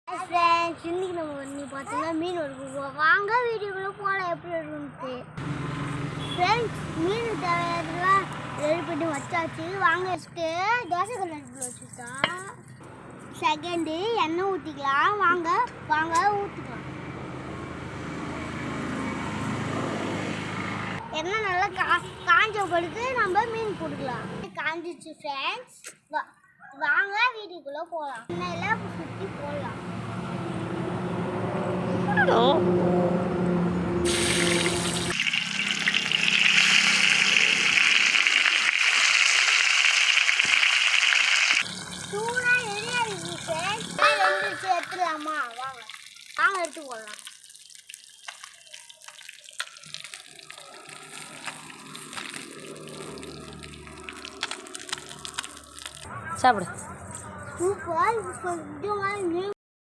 Friends இன்னைக்கு நம்ம வந்து பார்த்தீங்கன்னா மீன் வறுப்போம். வாங்க வீடியோக்குள்ள போலாம் எப்படி இருக்குன்னு. फ्रेंड्स மீன் தேவையானதெல்லாம் ரெடி பண்ணி வச்சாச்சு. வாங்க ஃபர்ஸ்ட் தோசை கல்ல வச்சுட்டா. செகண்ட் எண்ணெய் ஊத்திக்கலாம். வாங்க ஊத்திக்கலாம். எண்ணெய் நல்லா காஞ்ச பிறகு நம்ம மீன் போட்டுக்கலாம். காஞ்சிச்சு ஃப்ரெண்ட்ஸ். வாங்க வீடியோக்குள்ள போலாம். எண்ணெயில சுத்தி போடலாம். சூடா ரெடியா இருக்கு ஃப்ரெண்ட்ஸ். ரெண்டு எடுத்துலாமா? வாங்க எடுத்து போடலாம். சாப்பிடு. சூப்பர்.